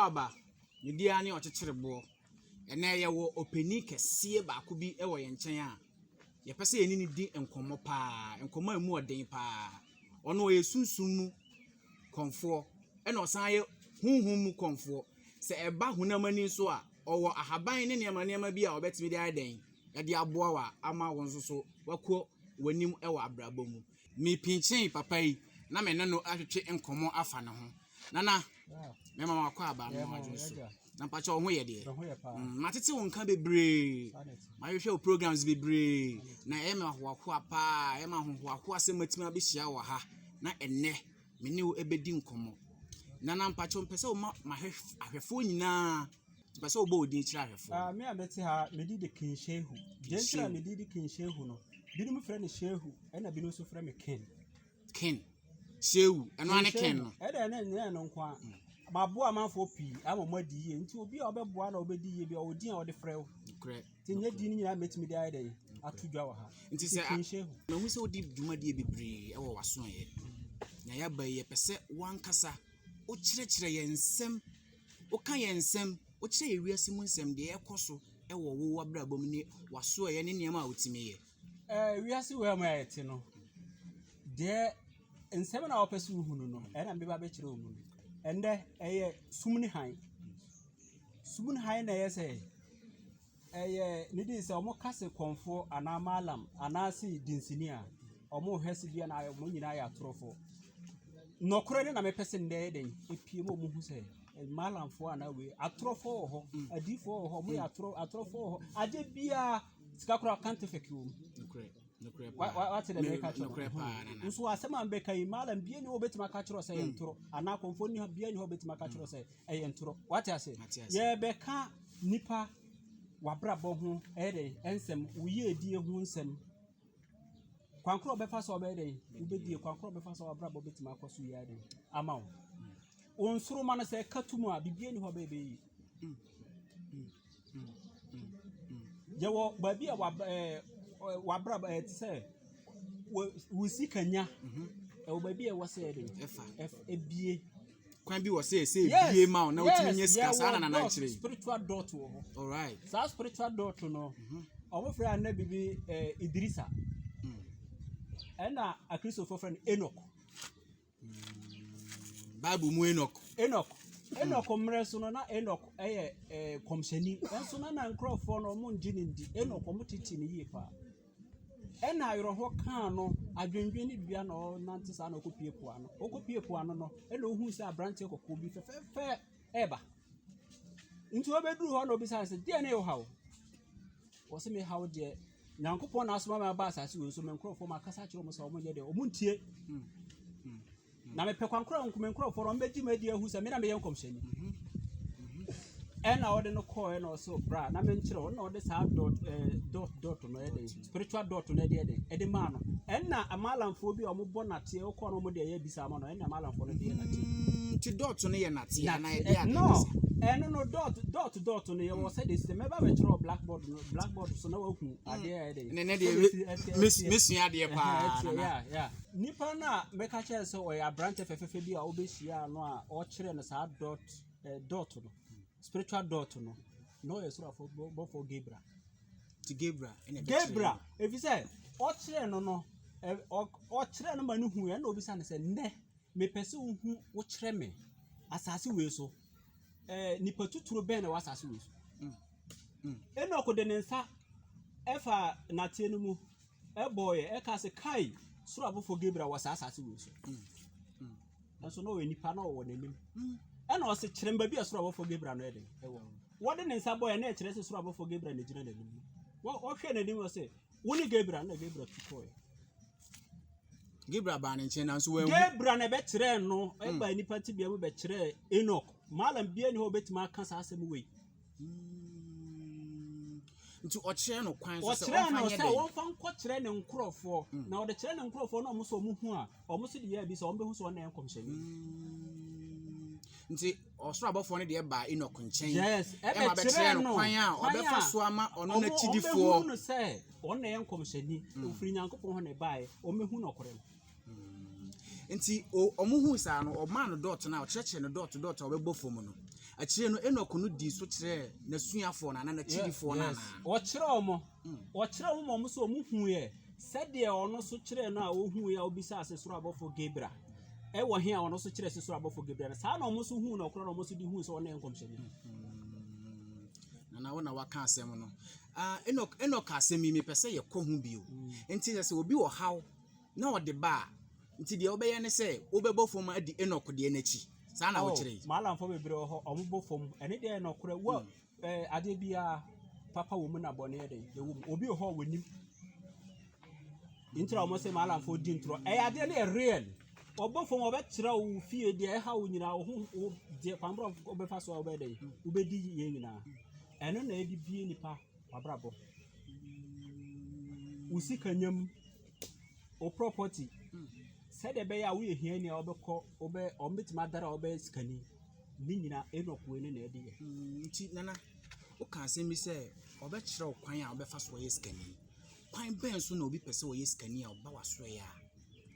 aba ne dia ne okyekyerebɔ ene ye wo openi kɛseɛ baako bi ɛwɔ yɛn nkyɛn a yɛpɛ sɛ yɛni ne di nkɔmmɔ paa nkɔmmɔ emu ɔden paa ɔno ɔyɛ sunsum mu kɔnfoɔ ɛna ɔsan yɛ hunhum mu kɔnfoɔ sɛ ɛba hunamani so a ɔwɔ ahaban ne nneɛma bi a ɔbɛtumi de ayɛden yɛde aboa wa ama wɔn nso so wakɔ w'anim ɛwɔ abrabɔ mu me pinchen papa yi na me ne no ahwehwe nkɔmmɔ afa ne ho nana me mama akɔ aba no adwo so na mpacha ho yɛ de matete wo nka bebree mahwehwɛ wo programs bebree na ɛma hoahoa paa ɛma hoahoa sɛ matimi abɛhyia wɔ ha na ɛnɛ me ne wo ɛbɛdi nkɔmmɔ nana mpacha mpɛsɛ wo ahwɛfo nyinaa mpɛsɛ wo bɔ wo din kyerɛ ahwɛfo me abɛte ha medi de kin Sheihu jentra medi de kin Sheihu no binom frɛ ne Sheihu ɛna binom so frɛ me ken Sheihu ɛno ane ken no ɛda na no nkwa maboa manfo pii ama mo adi yie nti obi a obɛboa na obɛdi yie bi a odin a ɔde frɛ wo correct nti nye din nyina metimi de ayɛ ato dwa wɔ ha nti sɛ na hu sɛ wodi dwumadie bebree ɛwɔ waso yɛ na ya ba yɛ pɛsɛ wankasa o kyerɛkyerɛ yɛn nsɛm o ka yɛn nsɛm o kyerɛ yɛ wiase mu nsɛm de ɛkɔ so ɛwɔ wo wabrabɔ mu ne waso yɛ ne nneɛma a wotimi yɛ wiase wɔ ma yɛ te no de nsɛm na wɔpɛ so hunu no ɛna mbeba bɛkyerɛ wo mu no ɛndɛ ɛyɛ sumni han na ɛyɛ sɛ ɛyɛ ne di sɛ ɔmo kase kɔnfo ana Mallam ana si dinsini a ɔmo hwɛse bia na ɔmo nyina yɛ atorofo nɔkora ne na mepɛ sɛ ndɛ den epie mo hu sɛ Mallam fo ana we atorofo wɔ hɔ adifo wɔ hɔ mo yɛ atorofo wɔ hɔ ade bia sika kora kante fɛki wo what's the make catch nso asɛm an bɛka yi Mallam bia ni obetima ka kyerɛ sɛ yɛntoro ana kɔnfo ni bia ni obetima ka kyerɛ sɛ ɛyɛntoro what I say yɛ bɛka nipa wabrabɔ ho ɛde ensɛm woyɛ die ho nsɛm kwankoro bɛfa sɛ ɔbɛde wobɛdie kwankoro bɛfa sɛ wabrabɔ betima akɔso yɛ ade ama wo onsoro ma no sɛ katumu a bibia ni hɔ bɛbɛ yi yɛwɔ baabi a wabrabɔ te sɛ wo sikanya ɛwɔ baabi a ɛwɔ sɛ ɛde ebie kwan bi wɔ sɛ bie ma na wotumi nye sika saa na kyerɛ spiritual dot wɔ hɔ all right saa spiritual dot no ɔmo frɛ ana bibi Idrisa ɛna akristofo frɛ no Enoch Bible mu Enoch mmerɛ so no na Enoch ɛyɛ kɔmhyɛni ɛnso na nkurɔfoɔ no ɔmo ngye ne ndi Enoch ɔmo tete ne yie paa ɛna ayɔrɔhɔ kaa no adwendwen ne bia na ɔnante saa na ɔkɔpie po ano no ɛna ohu sɛ abrante kɔkɔɔ bi fɛfɛɛfɛ ɛba nti ɔbɛduru hɔ na obisa sɛ deɛ ne yɛ haw wɔsɛ me haw deɛ Nyankopɔn na asoma me aba asase wɔ so me nkurɔfoɔ ma kasa kyerɛ mo sɛ ɔmo nyɛ deɛ ɔmo ntie na mepɛ kwankoro nkurɔfoɔ no ɔmbɛgye ma di ahu sɛ me na meyɛ nkɔmhyɛni ɛna ɔde no kɔɔ ɛna ɔsɛ bra na menkyerɛ ɔna ɔde saa dot no ɛde spiritual dot no ɛde maa no ɛna Mallamfoɔ bi a ɔmo bɔ nateɛ ɔkɔɔ no ɔmo de ɛyɛ bisa ama no ɛna Mallamfoɔ no de yɛ nateɛ ti dot no yɛ nateɛ ana ɛde ade no ɛno no dot no yɛ wɔ sɛ de sɛ mɛba bɛkyerɛ blackboard so na wahu adeɛ ɛde ne de mesua adeɛ paa ya nipa na mɛka kyerɛ sɛ ɔyɛ abrante fɛfɛfɛ bi a ɔbɛhyia no a ɔkyerɛ no saa dot no spiritual dot no no yɛ soro bɔfo Gabriel efi sɛ ɔkyerɛ no ɔkyerɛ no ma no hu yɛ na obisa no sɛ nnɛ mepɛ sɛ wohu wokyerɛ me asase wei so nipa tuturo bɛn na wasase wei so ɛna ɔkɔde ne nsa ɛfa nateɛ no mu ɛbɔɔyɛ ɛka sɛ kai soro bɔfo Gabriel wɔ saa asase wei so ɛnso na ɔyɛ nipa na ɔwɔ n'anim ɛna ɔsɛ kyerɛ mba bi a soro bɔfo Gabriel no ɛde ɛwɔ wɔde ne nsa bɔɔyɛ na ɛkyerɛ sɛ soro bɔfo Gabriel na gyina n'anim wɔhwɛ n'anim ɔsɛ wone Gabriel na Gabriel tutɔɔyɛ Gabriel ba ne nkyɛn na nso wɔn Gabriel na bɛkyerɛ no ɛba nipa ti bia mu bɛkyerɛ Enoch Mallam bia ni hɔ bɛtuma aka saa asɛm wei nti ɔkyerɛ no kwan so sɛ ɔmfa nyɛ dɛ wɔmfa nkɔkyerɛ ne nkurɔfoɔ na ɔde kyerɛ ne nkurɔfoɔ na ɔmo so ɔmo hu a ɔmo so de yɛ bi sɛ ɔmo bɛhu sɛ ɔna yɛ nkɔmhyɛni nti ɔsoro abɔfoɔ no deɛ ba Enoch nkyɛn yes ɛma bɛkyerɛ no kwan a ɔbɛfa so ama ɔno n'akyidifoɔ ɔmo sɛ ɔna yɛ nkɔmhyɛni ofiri Nyankopɔn hɔ na ɛbaeɛ ɔmo no ɔkɔrɛ no nti ɔmo hu saa no ɔma no dot na ɔkyerɛkyerɛ no dot a ɔbɛbɔ fam no akyire no Enoch no di so kyerɛ na suafo na na chidifo na na wɔkyerɛ omo mo so omo hu ye sɛdeɛ ɔno so kyerɛ no a ohu ye obisa ase soro abɔfo Gabriel ɛwɔ he a ɔno so kyerɛ ase soro abɔfo Gabriel saa na ɔmo so hu na ɔkora na ɔmo so di hu sɛ ɔno nkɔmhyɛni na wona waka asɛm no Enoch asɛm mi pɛsɛ yɛ kɔ hu bio enti sɛ obi wɔ haw na ɔde ba nti deɛ wobɛyɛ ne sɛ wobɛbɔ fom adi Enoch deɛ n'akyi saa na wɔkyerɛ Mallam fo bebre ho ɔmo bɔ fom ɛne deɛ no kora wo ade bia papa wo mu na bɔ ne yɛ de obi ho w'anim intro ɔmo sɛ Mallam fo di intro ade ne real ɔbɔ fom ɔbɛkyerɛ wo fie deɛ ɛha wo nyina wo deɛ pambro ɔbɛfa so ɔbɛde wobɛdi yɛ nyina ɛno na edi bie nipa wabrabɔ usika nyam o property said the bear we here near Obeko, Madara, Obe Scani, Nina, Enoch winning a day. Nana, who can say me say, Obetro, Quine, Obefas way scanny. Pine Benson will be Peso Scania or Bawaswaya.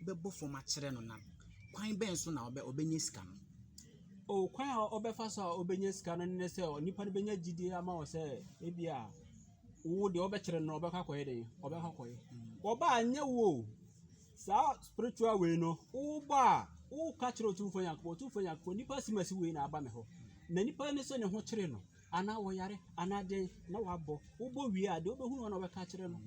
Bebo for my children on that. Pine Benson now be Obeniscan. Oh, Quine Obefas or Obeniscan and they say, Nippon Benya Gidia Mouse say, Ebia. Would the Obetron or Becaque, or Becaque. Or by no. Sa spiritual way no ba o catch ro tu for yanko nipa simasi we na aba me ho na nipa ne so ne ho kyere no ana wo yare ana den na wabɔ wo bɔ wi a de wo behu na wo ka kyere no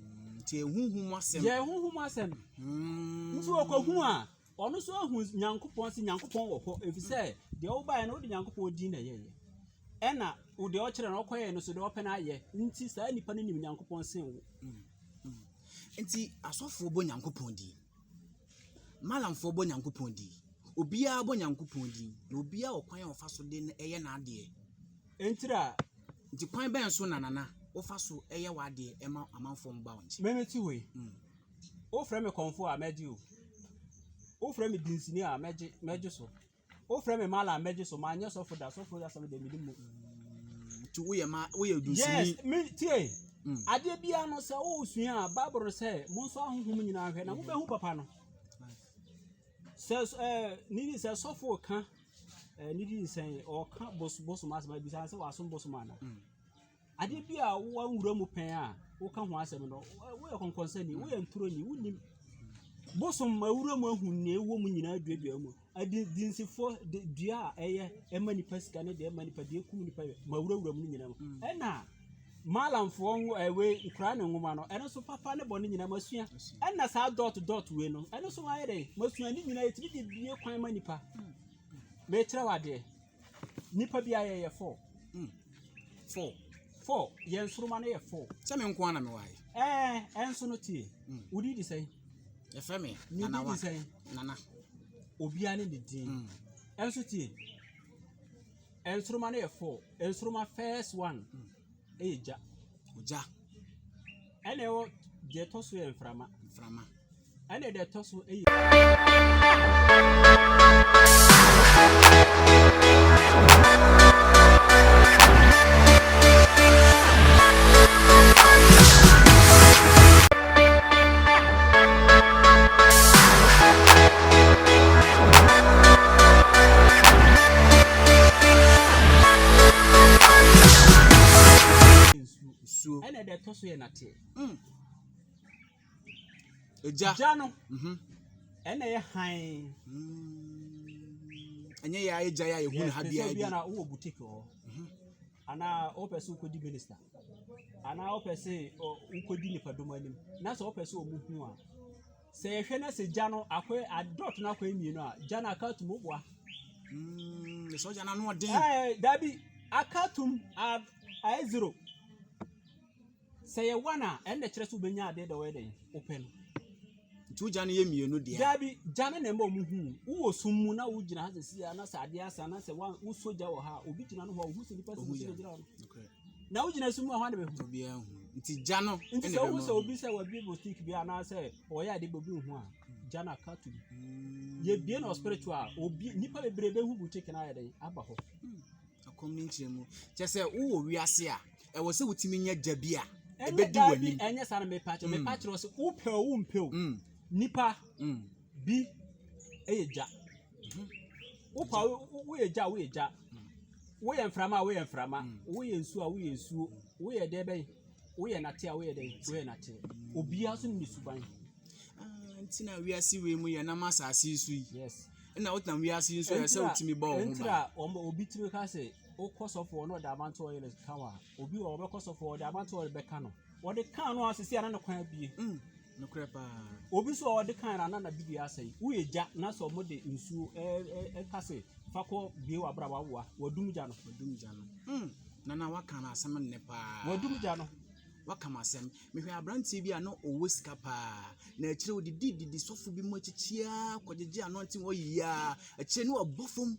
ti ehuhum asɛm ye ehuhum asɛm nso okohu a ɔno so ahu nyankopɔn si nyankopɔn wɔ hɔ efisɛ de wo ba na wo de nyankopɔn di na yeye ɛna wo de ɔkyere no ɔkɔyɛ no so de ɔpɛ na ayɛ nti saa nipa ne nim nyankopɔn sen wo nti asɔfo bɔ nyankopɔn di Mallam fo bo nyankopɔn di obia bo nyankopɔn di na obia okwan ofa so de eye na ade entira nti kwan ben so nanana ofa so eye wa ade ema amanfo mba onchi memeti we o frɛ me konfo a meji o frɛ me dinsini a meji so o frɛ me Mallam meji so ma anya sofo da some de midimu nti wo ye dinsini yes me tie ade bia no sɛ o sua a Bible sɛ mo nso ahohom nyina hwɛ na mo behu papa no says nidi says sofo ka nidi say or ka boss mas ma bisa say waso boss mana ade bia wo nwura mu pen a wo ka ho asem no wo ye konkonsani wo ye nturo ni wo nim boss ma wura mu ahu ne wo mu nyina aduadua mu ade dinsifo dua a eye ema nipa sika ne de ema nipa de kum nipa ma wura mu nyina mu ena Mallam fo we ikra ne nwoma no eno so papa ne bone nyina masua ena sa dot we no eno so ayere masua ni nyina yetimi de bie kwan ma nipa me kire wade nipa bia ye 4 ye nsoroma na ye 4 se me nko ana me wae enso no tie udi di sai ye fe me nana wa nana obi ani de din enso tie ensoroma na ye 4 ensoroma first one eja oja ene o je toso e mframa ene de toso e ene de toso ye nate eja no ene ye han enye ya eja ya ehunu ha bia bia na wo boutique ho ana o person ko di minister ana o person ko di nipadom anim na so o person o mu hu a se ye hwe na se ja no akwe adot na akwa emienu a ja na akatum obua le so ja na no den dabi akatum a 0 say ye wana ende kire so benya ade da we den open nti uja no ye mienu de dabi jana na mba omuhu wo summu na wo gina ha sisi na sa ade asa na se wa wo soja wo ha obi gina no ho wo se nipa se gina no na wo gina summu ha na be hu bia hu nti jano nti se wo se obi se wa bible stick bia na se o ya de bobi hu a jana katu ye bia no spiritual obi nipa bebrebe hu boutique na ya den aba ho akomni nchemu che se wo wi ase a e wo se wutimi nya jabia ebedi wani enye sana me patch wo se upe wo mpeo nipa bi eyeja upa wo eja we yɛ mframa we yɛ nsuo we yɛ dɛbɛn we yɛ nate a we yɛ dɛn we yɛ nate obia so ne suban ntina wiase we mu yɛ na masase su yi yes na wotam wiase nso yɛ sɛ utimi ba wo ho ba obi tiri ka sɛ o kosofo no da amanto oil kawa obi o be kosofo da amanto oil be ka no wo de kan no asese ana ne kwan bie no krepa obi so o de kan ana na bibia asai wo eja na so mo de nsuo ka sɛ fako bie wa bra wa wadumja no na waka na asɛm ne pa wadumja no waka ma asɛm mehwɛ abrantie bi a no owo sika pa na akyire odidi sofo bi mu akyikia kɔgyegye anonte wo yia akyire ne obofom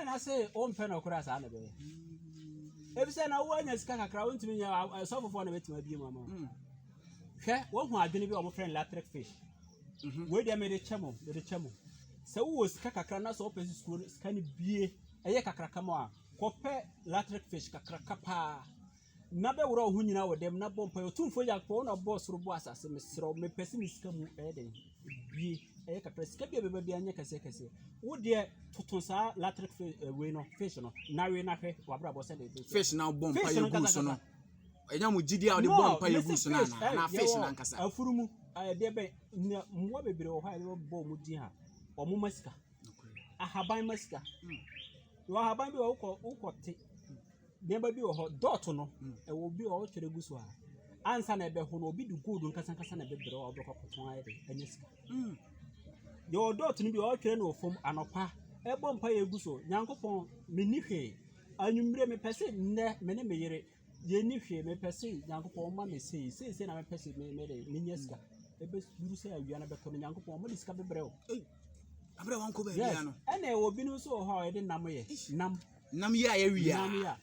na say o mpe na okura sa na be ebi say na wo anya sika kakra wo ntimi nya sofofo na betima bie mama hwɛ wo hu adwene bi o mo friend electric fish we dey me de chemo sɛ wo sika kakra na so opesi school sika ne bie ɛyɛ kakra kama a kɔpɛ electric fish kakra kapa na be woro ho nyina wo dem na bompa yo tumfo yakpo na boss ro bo asase mesrɛ me pesi me sika mu ɛyɛ den bie ɛyɛ kakra sika bie bebe bia anya kase wo de toton sa electric we no fish no na we na hwɛ wa bra bo sɛ de fish na bompa ye gu so no ɛnya mu gidi a wo de bompa ye gu so na fish na nkasa afurumu de be mwa bebere wo ha de bo mu din ha omo masika ahaban masika wa haban bi wo kote beba bi wo ho dot no e wo bi wo twere gu so a ansa na ebe ho no obi du gold nkasa na bebere wo beko koton aye de anya sika yo dot no bi wo twere no fom anopa e bom pa ye gu so nyankopon meni hwe anwumre me pese nne me ne meyere ye ni hwe me pese nyankopon ma me sei na me pese me de nya sika ebe duru se awia na beto nyankopon ma de sika bebere wo abra wanko ba bia no ene obi no so ho e de nam ye nam ya ya wia nam ya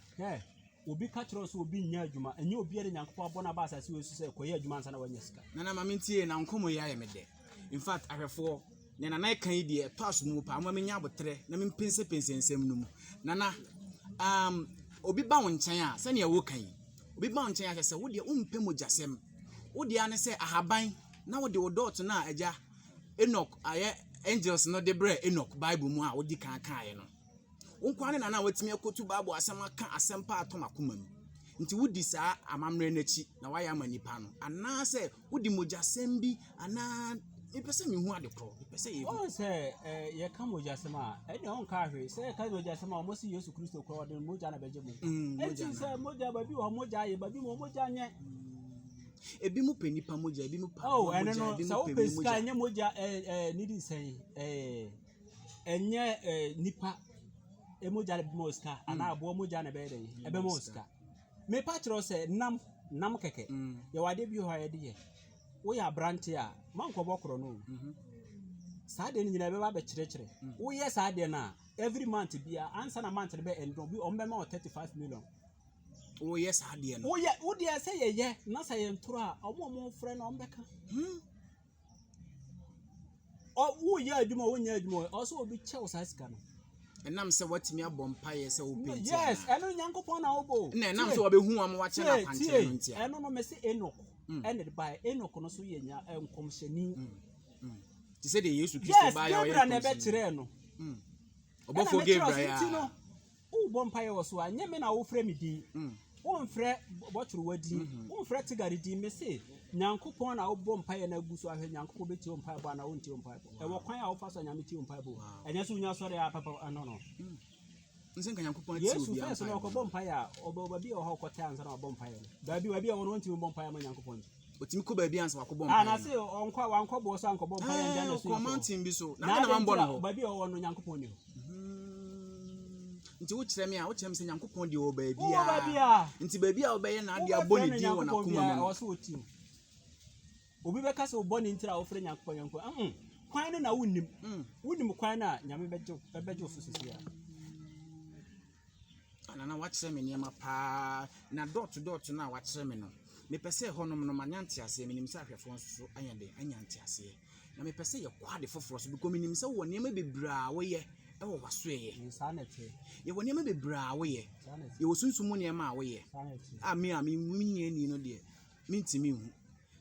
obi ka kyerɛ so obi nya adwuma enye obi ade nyankopɔn abɔ na ba asase we so sɛ koye adwuma ansa na wanya sika na ma mentie na nkomo ya ya mede in fact ahwefo ne na kan yi de pass mu pa ma menya abotre na mempense nsɛm no mu na obi ba wo nkyɛn a sɛ ne wo kan yi obi ba wo nkyɛn a sɛ wo de umpɛ mogyasɛm wo de ane sɛ ahaban na wo de wo dot na agya Enoch aye angels no de bre Enoch Bible mu a wo di kan no wonkwane na watimi akotu Bible asɛm aka asɛm pa atomakoma mu nti wodi saa amamre n'achi na waya amanipa no ana sɛ wodi mogyasɛm bi ana ipese mi hu ade kro ipese ye o se ye ka mogyasɛm a ɛde on ka hwe se ka mogyasɛm a mo si Yesu Kristo kro de mogya na beje mu enti se mogya ba bi wo mogya ye ba bi mo mogya nye ebi mu penipa mogya ebi mu pa mogya ebi mu penipa mogya nye mogya nidi sen enye nipa mogya be moska ana abo mogya na be de ebe moska me pa kyerɛ sɛ nam keke ye wade bi ho ayede ye wo ya branch a manko bokoro no saa de nyina be ba be kyerɛkyerɛ wo ye saa de na every month bia ansa na month be end bi o mbema 35 million wo ye saa de no wo de sɛ ye na sɛ ye ntoro a omo frɛ na ombeka wo ye adwuma wo nya adwuma o so obi kyɛw saa sika no enam sɛ watimi abompa ye sɛ wo penti yes eno nyankopɔn na obo na enam sɛ obehu am wakyɛ na panche no ntia eno no me se Enoch ene de ba Enoch no so ye nya nkomhyɛni ti sɛ de Yesu Kristo ba ya ye na be kyerɛ no obofo Gabriel ya wo bompa ye wo so anya me na wo frɛ me din wo mfrɛ bɔtoro wadi wo mfrɛ tigari din me se nyankopɔn na wo bompa ye na gu so ahwɛ nyankopɔn beti wo mpa ba na wo nti wo mpa ba e wo kwan a wo fa so nyame ti wo mpa ba enya so nya sɔre a papa no nse nka nyankopɔn ti Yesu fɛ so na ko bompa ya oba bi o ho ko ta ansa na bompa ye ba bi wa no nti wo bompa ya ma nyankopɔn otimi ko ba bi ansa wako bompa na se onkwa wankɔ bo so ankɔ bompa ye nda na so commanding bi so na na mambo no ba bi o no nyankopɔn ni nti wo kyerɛ me a wo kyerɛ me sɛ nyankopɔn de wo ba bia nti ba bia wo bɛyɛ na ade abɔ ne din wɔ na koma mu o so otim obi bɛka sɛ wo bɔ ne ntira wo frɛ nyankopɔn yanko kwan no na wonim kwan na nyame bɛgye so sisia ana wa kyerɛ me niema pa na dot na wa kyerɛ me no me pese honom no manyante ase menim sɛ ahwɛfo nso anyade anyante ase na me pese ye kwade foforo so because menim sɛ wo niema bebra wo ye ewo wasoeye insanity ye wo niema bebra wo ye ye wo sunsumu niema a wo ye a me munye ni no de mintimi hu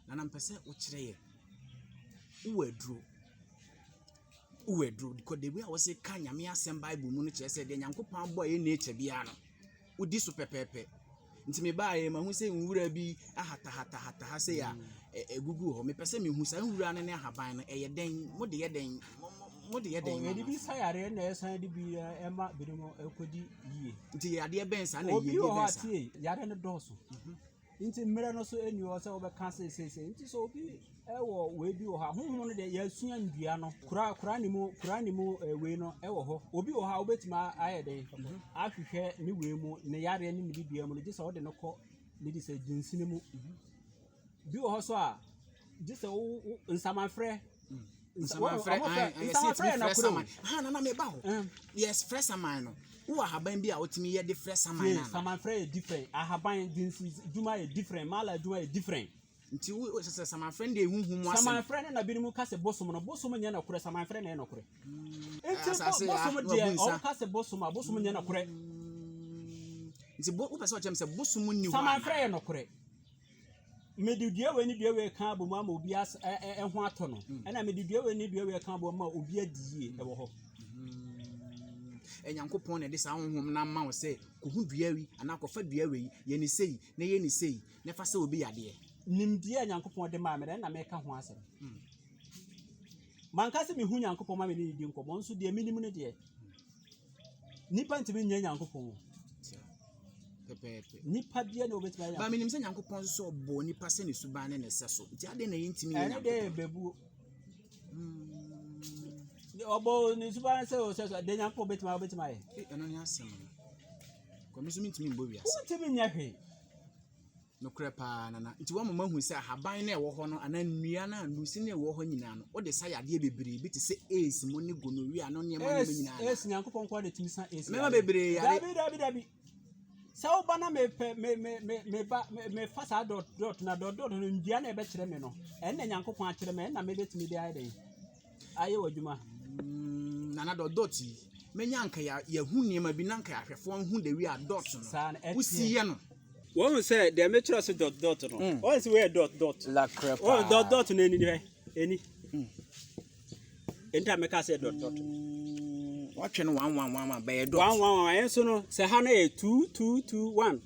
na mpese wo kyerɛ ye wo aduro uwedru because the way I was say kan nyame asem Bible mu no kire say de Nyankopɔn abɔ ye nature bia no udi so pepepe nti me baaye ma hu say nwura bi ahata ha say ya egugu ho me pese me hu say nwura ne ahaban no eye den mo de ye den edi bi sayare na esan de bi ema birimo ekodi yie nti ade ben sa na yie yie ben sa obi yare ne doso nti mmere no so eni o say obeka say nti so obi ewo we bi o ha honhom no de yasua ndua no kura ni mu we no ewo ho obi o ha obetima ayede ahwehwe ni we mu ne yare ni bibia mu no gisa o de no ko ni di say jinsini mu bi o ho so a gisa o nsamanfrɛ na me ba ho yes fresh saman no wo ahaban bi a wotimi ye de fresh saman na samanfrɛ different ahaban dinsi duma e different mala duma e different nti wo se samanfrɛ de huhum asem samanfrɛ na bi mu ka se bosom nya na kure samanfrɛ na no kure enti bosom de o ka se bosom nya na kure nti wo pese o chem se bosom ni ho samanfrɛ no kure medidua we ni dua we kan bo ma obi as ho ato no na medidua we ni dua we kan bo ma obi adie e wo ho Nyankopɔn na de sa honhom na ma wo se ko hu dua wi ana ko fa dua we ye ni sei na ye ni sei na fa se obi yade nimdie Nyankopɔn de ma me na me ka ho asem man ka se me hu Nyankopɔn ma me ni di nkomo nso de minim ne de nipa ntimi nya Nyankopɔn pepepe nipa bia na obetima ya ba minim se Nyankopɔn so bo nipa se ne suban ne se so nti ade na ye ntimi nya Nyankopɔn de bebu obo ni suban se o se de Nyankopɔn obetima ye eno ni asem ko mi so mi ntimi mbo wi ase ntimi nya hwe no krepa na nti wo mama hu se ahaban na ewo ho no ana nnua na anusi na ewo ho nyina no wo de sa yade bebre bi te se ace mo ne gonorrhea no ne ma nyina ace Nyankopɔn kwa de timi sa ace mema bebre yare dabi sa oba na me fa sa dot na dot no ndua na ebe kire me no en na Nyankopɔn a kire me na me betimi de ayden aye wadwuma na dot menya anka ya hu niema bi na anka ahwefo hu de wi a dot no usiye no won say de me kire so dot no won say we dot la crepa oh dot no eni enta me ka say dot watwe no 111 ba ye dot 111 enso no say ha na 2221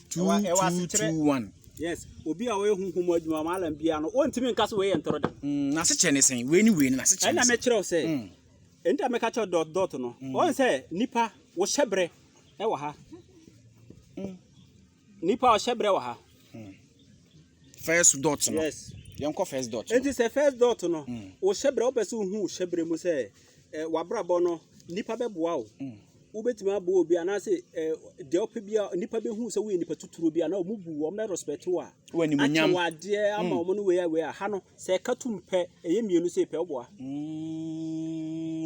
221 yes obi a we hunhum adwuma Mallam bia no ontimi nka so we ntoro de na se che ne sen we ni na se che na me kire say enta me ka che dot no won say nipa wo hyebre e wo ha nipa o hyebre wo ha first dot no yes yenko first dot enti say first dot no wo hyebre wo pese hu hyebre mu say wabrabo no nipa beboa wo ubetima abo obi anase de opebia nipa behu se we nipa tuturo bia na omubu wo me respect wo a wani munyam wade ama wo no we a ha no se katumpe eyemienu se pe oboa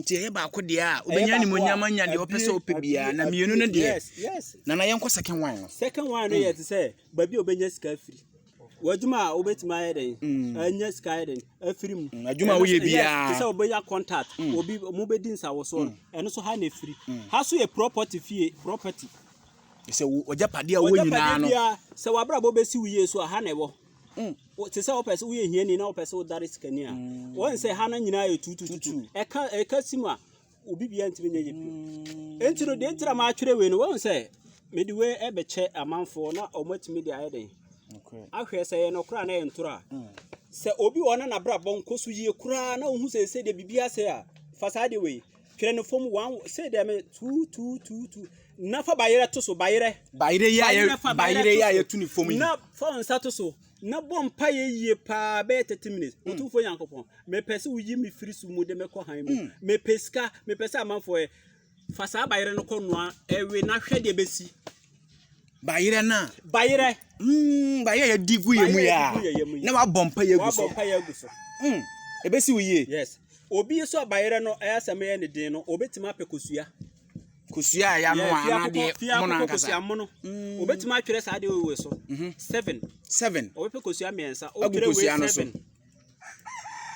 ti e ba ko de a obenya ni munyam anya de opese opebia na mienu no de yes na yenko second one no yet say babi obenya sika free wadwuma obetima ayeden anya sika ayeden afirim adwuma wo ye bia ti say obenya contact obi mu bedi nsawo so eno so ha na free ha so ye property se oja pade a wo nyina no se wabrabo besi wiye so ha na ebo ti say opese wo ye hiani na opese wo dare sikani a won say ha na nyina ye tututu eka sima obi bia ntimi nya yepi entino de ntira ma atwere we no won say mediwe ebeche amanfo na omatimi de ayeden ahwe se ye no kura na entura se obi wona na brabon kosu yie kura na ohu se de bibia se a fasade we twere no fom 1 se de me 2 na fa bayire to so bayire ya ye tu ni fom yi na fa nsa to so na bompa ye yie pa be 30 minutes otu fo Yankopɔn me pese uyi mi firi su mu de me ko han mu me peska me pese amanfo e fasa bayire no ko noa ewe na hwe de besi bayire bayire ya digu ye mu ya na wa bompa ye guso ebesi wiye yes obi so bayire no ayasame ye ne din no obetima apekosua ya no ana de mono ankasa mono obetima atwere sa de wewe so 7 obepekosua miensa otwere we 7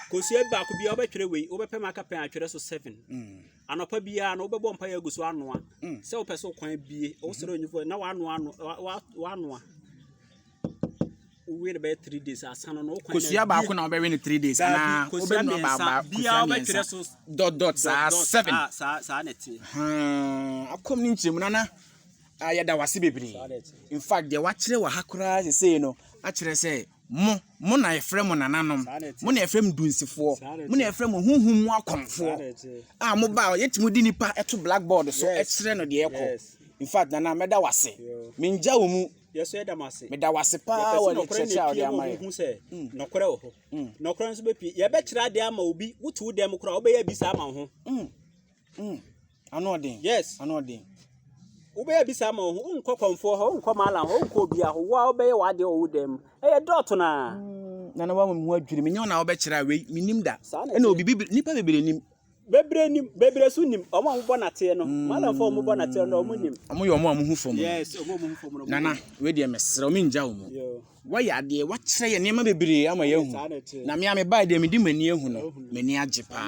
kosua ba ko bia obetwere we obepe maka pen atwere so 7 anopa bia na obebo mpa ya guso anoa se opese kwan bie o sere onyufo na wa anoa we be 3 days asano no kwa kosua ba ko na obɛwe ne 3 days ana obɛnu ba bia obɛtwere so dot 7 sa neti akom ni nkyeremu nana ayada wase bebre in fact de wa kyerɛ wa hakora sesei no a kyerɛ sɛ mo na yɛfrɛ mo nananom mo na yɛfrɛ mo dunsifo mo na yɛfrɛ mo hunhum mu akomfo mo ba yɛtimo di nipa ɛto blackboard so ɛkyerɛ no de ɛkɔ in fact nana meda wase menja wo mu yeso eda mase meda wase pa wo ne kyerɛ a de amaye hu sɛ nokore wo ho nokore nso be pi ye be kyerɛ ade ama obi wutu dem kora obɛyɛ bi sa ama ho ano den yes ano den obɛyɛ bi sa ama ho nkɔ konfo ho nkɔ Mallam ho nkɔ obi a ho wa obɛyɛ wade wo dem ɛyɛ dot na nana wa mu adwiri me nyona obɛkyerɛ we minim da ɛna obi nipa bebre nim bebre so nim omo ho bɔ nate no Mallam fo omo bɔ nate no omo nim omo yɛ omo hu fom yes omo hu fom no nana we de mesrɛ o menja wo mu wa yɛ ade wa kyerɛ yɛ nema bebre ama yɛ hu na me ame ba de me di mani ehu no mani agye pa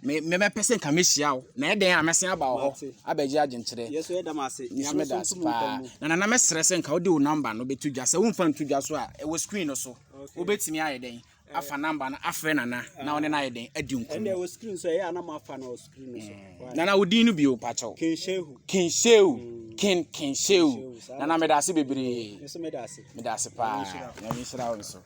me pese nka mehyia wo na ɛden a mesen aba wo ho abagye agye nkyerɛ yeso eda mase nyame da spa na nana mesrɛ sɛ nka wo de wo number no betu dwa sɛ wo mfa ntu dwa so a ɛwɔ screen no so wo betimi ayɛ den afa number na afrɛ nana na wo ne na ayɛ den adi nko ɛna ɛwɔ screen so ɛyɛ anama afa na screen no so nana wo din no bio pacho Sheihu nana me da ase bebre yeso me da ase pa nyame hyira wo so